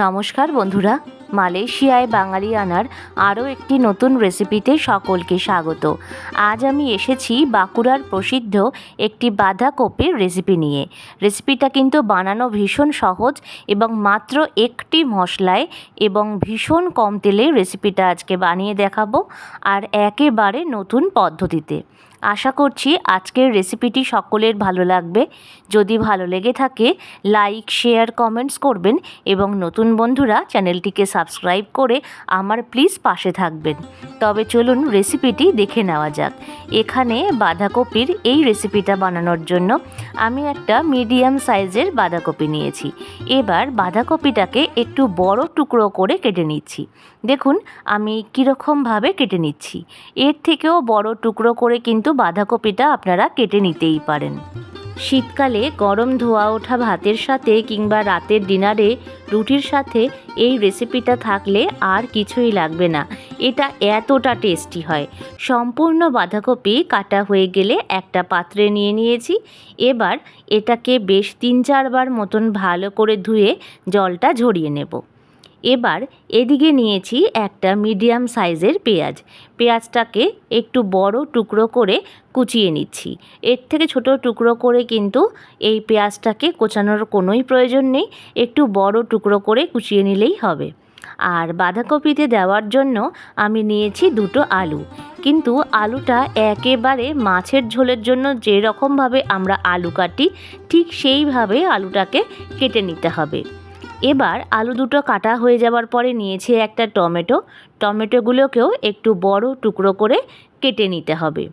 নমস্কার বন্ধুরা, মালয়েশিয়ায় বাঙালিয়ানার আরও একটি নতুন রেসিপিতে সকলকে স্বাগত। আজ আমি এসেছি বাঁকুড়ার প্রসিদ্ধ একটি বাঁধাকপির রেসিপি নিয়ে। রেসিপিটা কিন্তু বানানো ভীষণ সহজ এবং মাত্র একটি মশলায় এবং ভীষণ কম তেলে রেসিপিটা আজকে বানিয়ে দেখাবো, আর একেবারে নতুন পদ্ধতিতে। আশা করছি আজকের রেসিপিটি সকলের ভালো লাগবে। যদি ভালো লেগে থাকে লাইক, শেয়ার, কমেন্টস করবেন এবং নতুন বন্ধুরা চ্যানেলটিকে সাবস্ক্রাইব করে আমার প্লিজ পাশে থাকবেন। তবে চলুন রেসিপিটি দেখে নেওয়া যাক। এখানে বাঁধাকপির এই রেসিপিটা বানানোর জন্য আমি একটা মিডিয়াম সাইজের বাঁধাকপি নিয়েছি। এবার বাঁধাকপিটাকে একটু বড় টুকরো করে কেটে নিচ্ছি। দেখুন আমি কীরকমভাবে কেটে নিচ্ছি। এর থেকেও বড় টুকরো করে কিন্তু বাঁধাকপিটা আপনারা কেটে নিতেই পারেন। শীতকালে গরম ধোয়া ওঠা ভাতের সাথে কিংবা রাতের ডিনারে রুটির সাথে এই রেসিপিটা থাকলে আর কিছুই লাগবে না। এটা এতটা টেস্টি হয়। সম্পূর্ণ বাঁধাকপি কাটা হয়ে গেলে একটা পাত্রে নিয়ে নিয়েছি। এবার এটাকে বেশ 3-4 বার মতন ভালো করে ধুয়ে জলটা ঝরিয়ে নেব। এবার এদিকে নিয়েছি একটা মিডিয়াম সাইজের পেঁয়াজটাকে একটু বড় টুকরো করে কুচিয়ে নিচ্ছি। এর থেকে ছোট টুকরো করে কিন্তু এই পেঁয়াজটাকে কোচানোর কোনোই প্রয়োজন নেই, একটু বড় টুকরো করে কুচিয়ে নিলেই হবে। আর বাঁধাকপিতে দেওয়ার জন্য আমি নিয়েছি 2টো আলু, কিন্তু আলুটা একেবারে মাছের ঝোলের জন্য যেরকমভাবে আমরা আলু কাটি ঠিক সেইভাবে আলুটাকে কেটে নিতে হবে। এবার আলু দুটো কাটা হয়ে যাওয়ার পরে নিয়েছি একটা টমেটোগুলোকেও একটু বড় টুকরো করে কেটে নিতে হবে।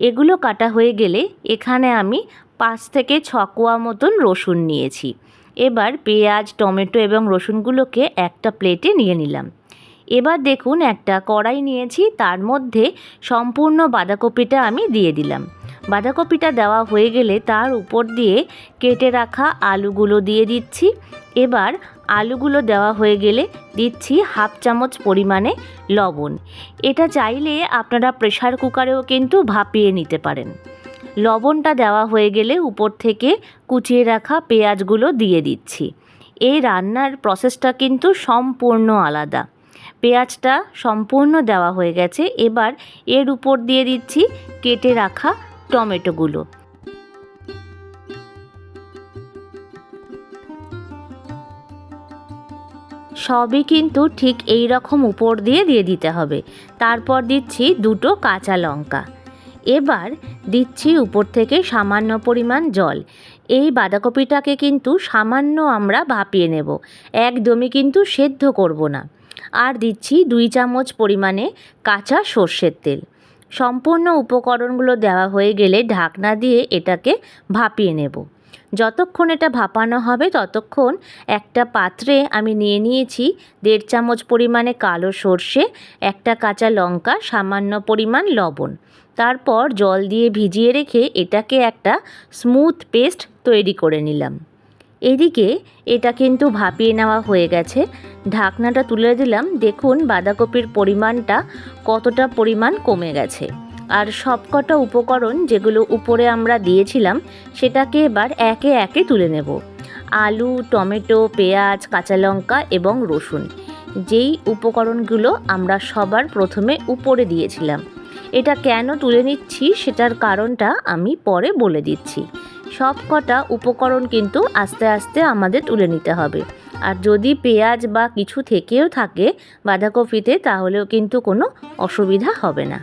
এগুলো কাটা হয়ে গেলে এখানে আমি 5 থেকে 6 কোয়া মতন রসুন নিয়েছি। এবার পেঁয়াজ, টমেটো এবং রসুনগুলোকে একটা প্লেটে নিয়ে নিলাম। এবার দেখুন একটা কড়াই নিয়েছি, তার মধ্যে সম্পূর্ণ বাঁধাকপিটা আমি দিয়ে দিলাম। বাঁধাকপিটা দেওয়া হয়ে গেলে তার উপর দিয়ে কেটে রাখা আলুগুলো দিয়ে দিচ্ছি। এবার আলুগুলো দেওয়া হয়ে গেলে দিচ্ছি 1/2 চামচ পরিমাণে লবণ। এটা চাইলে আপনারা প্রেসার কুকারেও কিন্তু ভাপিয়ে নিতে পারেন। লবণটা দেওয়া হয়ে গেলে উপর থেকে কুচিয়ে রাখা পেঁয়াজগুলো দিয়ে দিচ্ছি। এই রান্নার প্রসেসটা কিন্তু সম্পূর্ণ আলাদা। পেঁয়াজটা সম্পূর্ণ দেওয়া হয়ে গেছে। এবার এর উপর দিয়ে দিচ্ছি কেটে রাখা টমেটোগুলো। সবই কিন্তু ঠিক এই রকম উপর দিয়ে দিতে হবে। তারপর দিচ্ছি 2টো কাঁচা লঙ্কা। এবার দিচ্ছি উপর থেকে সামান্য পরিমাণ জল। এই বাঁধাকপিটাকে কিন্তু সামান্য আমরা ভাপিয়ে নেব, একদমই কিন্তু সেদ্ধ করব না। আর দিচ্ছি 2 চামচ পরিমাণে কাঁচা সর্ষের তেল। সম্পূর্ণ উপকরণগুলো দেওয়া হয়ে গেলে ঢাকনা দিয়ে এটাকে ভাপিয়ে নেব। যতক্ষণ এটা ভাপানো হবে ততক্ষণ একটা পাত্রে আমি নিয়ে নিয়েছি 1.5 চামচ পরিমাণে কালো সর্ষে, একটা কাঁচা লঙ্কা, সামান্য পরিমাণ লবণ। তারপর জল দিয়ে ভিজিয়ে রেখে এটাকে একটা স্মুথ পেস্ট তৈরি করে নিলাম। এদিকে এটা কিন্তু ভাপিয়ে নেওয়া হয়ে গেছে। ঢাকনাটা তুলে দিলাম। দেখুন বাঁধাকপির পরিমাণটা কতটা পরিমাণ কমে গেছে। আর সবকটা উপকরণ যেগুলো উপরে আমরা দিয়েছিলাম সেটাকে এবার একে একে তুলে নেব। আলু, টমেটো, পেঁয়াজ, কাঁচা লঙ্কা এবং রসুন, যেই উপকরণগুলো আমরা সবার প্রথমে উপরে দিয়েছিলাম। এটা কেন তুলে নিচ্ছি সেটার কারণটা আমি পরে বলে দিচ্ছি। সব কটা উপকরণ কিন্তু আস্তে আস্তে আমাদের তুলে নিতে হবে। আর যদি পেঁয়াজ বা কিছু থেকেও থাকে বাঁধাকপিতে তাহলেও কিন্তু কোনো অসুবিধা হবে না।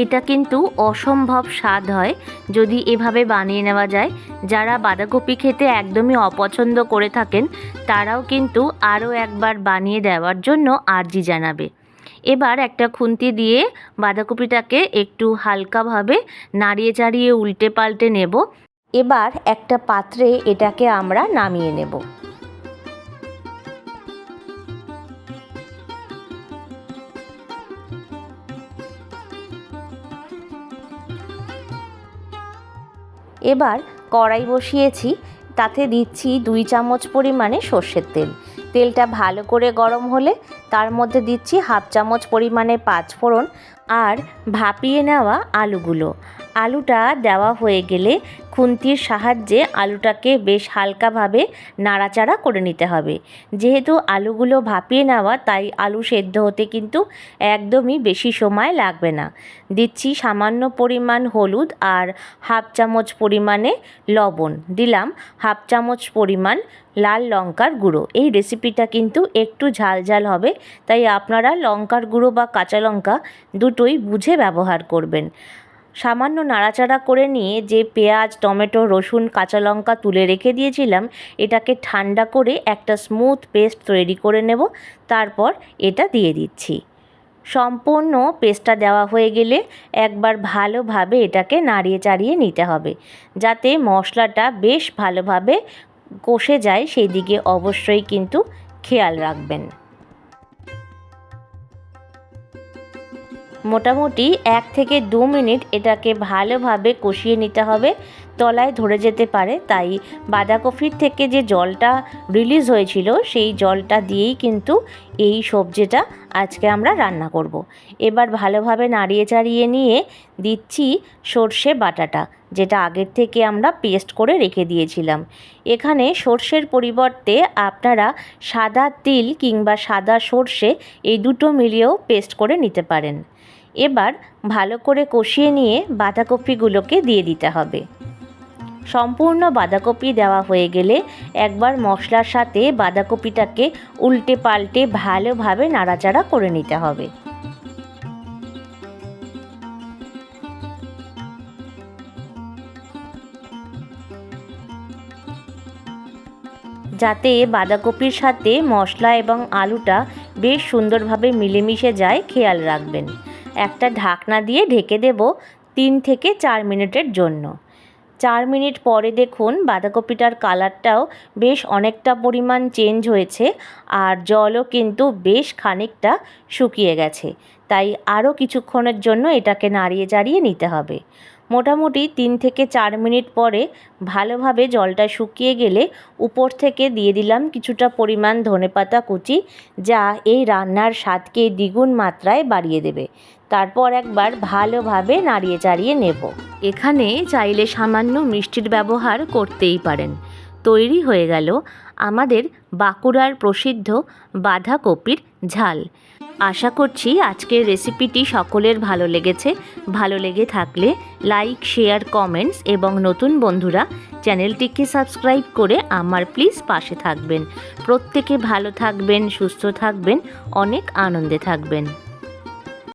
এটা কিন্তু অসম্ভব স্বাদ হয় যদি এভাবে বানিয়ে নেওয়া যায়। যারা বাঁধাকপি খেতে একদমই অপছন্দ করে থাকেন তারাও কিন্তু আরও একবার বানিয়ে দেওয়ার জন্য আর্জি জানাবে। এবার একটা খুন্তি দিয়ে বাঁধাকপিটাকে একটু হালকাভাবে নাড়িয়ে চাড়িয়ে উল্টে পাল্টে নেব। এবার একটা পাত্রে এটাকে আমরা নামিয়ে নেব। এবার কড়াই বসিয়েছি, তাতে দিচ্ছি 2 চামচ পরিমাণে সর্ষের তেল। তেলটা ভালো করে গরম হলে তার মধ্যে দিচ্ছি হাফ চামচ পরিমাণে পাঁচফোড়ন আর ভাপিয়ে নেওয়া আলুগুলো। আলুটা দেওয়া হয়ে গেলে খুন্তির সাহায্যে আলুটাকে বেশ হালকাভাবে নাড়াচাড়া করে নিতে হবে। যেহেতু আলুগুলো ভাপিয়ে নেওয়া, তাই আলু সেদ্ধ হতে কিন্তু একদমই বেশি সময় লাগবে না। দিচ্ছি সামান্য পরিমাণ হলুদ আর হাফ চামচ পরিমাণে লবণ, দিলাম হাফ চামচ পরিমাণ লাল লঙ্কার গুঁড়ো। এই রেসিপিটা কিন্তু একটু ঝাল ঝাল হবে, তাই আপনারা লঙ্কার গুঁড়ো বা কাঁচা লঙ্কা দুটোই বুঝে ব্যবহার করবেন। সামান্য নাড়াচাড়া করে নিয়ে যে পেঁয়াজ, টমেটো, রসুন, কাঁচা লঙ্কা তুলে রেখে দিয়েছিলাম, এটাকে ঠান্ডা করে একটা স্মুথ পেস্ট তৈরি করে নেব। তারপর এটা দিয়ে দিচ্ছি। সম্পূর্ণ পেস্টটা দেওয়া হয়ে গেলে একবার ভালোভাবে এটাকে নাড়িয়ে চাড়িয়ে নিতে হবে, যাতে মশলাটা বেশ ভালোভাবে কষে যায়, সেই দিকে অবশ্যই কিন্তু খেয়াল রাখবেন। মোটামুটি 1 থেকে 2 মিনিট এটাকে ভালোভাবে কষিয়ে নিতে হবে। তলায় ধরে যেতে পারে, তাই বাঁধাকপির থেকে যে জলটা রিলিজ হয়েছিল সেই জলটা দিয়েই কিন্তু এই সবজিটা আজকে আমরা রান্না করব। এবার ভালোভাবে নাড়িয়ে চাড়িয়ে নিয়ে দিচ্ছি সর্ষে বাটাটা, যেটা আগের থেকে আমরা পেস্ট করে রেখে দিয়েছিলাম। এখানে সর্ষের পরিবর্তে আপনারা সাদা তিল কিংবা সাদা সর্ষে এই দুটো মিলিয়েও পেস্ট করে নিতে পারেন। এবার ভালো করে কষিয়ে নিয়ে বাঁধাকপিগুলোকে দিয়ে দিতে হবে। সম্পূর্ণ বাঁধাকপি দেওয়া হয়ে গেলে একবার মশলার সাথে বাঁধাকপিটাকে উল্টে পাল্টে ভালোভাবে নাড়াচাড়া করে নিতে হবে। যাতে বাঁধাকপির সাথে মশলা এবং আলুটা বেশ সুন্দরভাবে মিলেমিশে যায়, খেয়াল রাখবেন। একটা ঢাকনা দিয়ে ঢেকে দেব 3 থেকে 4 মিনিটের জন্য। 4 মিনিট পরে দেখুন বাঁধাকপিটার কালারটাও বেশ অনেকটা পরিমাণ চেঞ্জ হয়েছে, আর জলও কিন্তু বেশ খানিকটা শুকিয়ে গেছে। তাই আরও কিছুক্ষণের জন্য এটাকে নাড়িয়ে চাড়িয়ে নিতে হবে। মোটামুটি 3 থেকে 4 মিনিট পরে ভালোভাবে জলটা শুকিয়ে গেলে উপর থেকে দিয়ে দিলাম কিছুটা পরিমাণ ধনেপাতা কুচি, যা এই রান্নার স্বাদকে দ্বিগুণ মাত্রায় বাড়িয়ে দেবে। তারপর একবার ভালোভাবে নাড়িয়ে চাড়িয়ে নেব। এখানে চাইলে সামান্য মিষ্টির ব্যবহার করতেই পারেন। তৈরি হয়ে গেল আমাদের বাঁকুড়ার প্রসিদ্ধ বাঁধাকপির ঝাল। আশা করছি আজকের রেসিপিটি সকলের ভালো লেগেছে। ভালো লেগে থাকলে লাইক, শেয়ার, কমেন্টস এবং নতুন বন্ধুরা চ্যানেলটিকে সাবস্ক্রাইব করে আমার প্লিজ পাশে থাকবেন। প্রত্যেকে ভালো থাকবেন, সুস্থ থাকবেন, অনেক আনন্দে থাকবেন।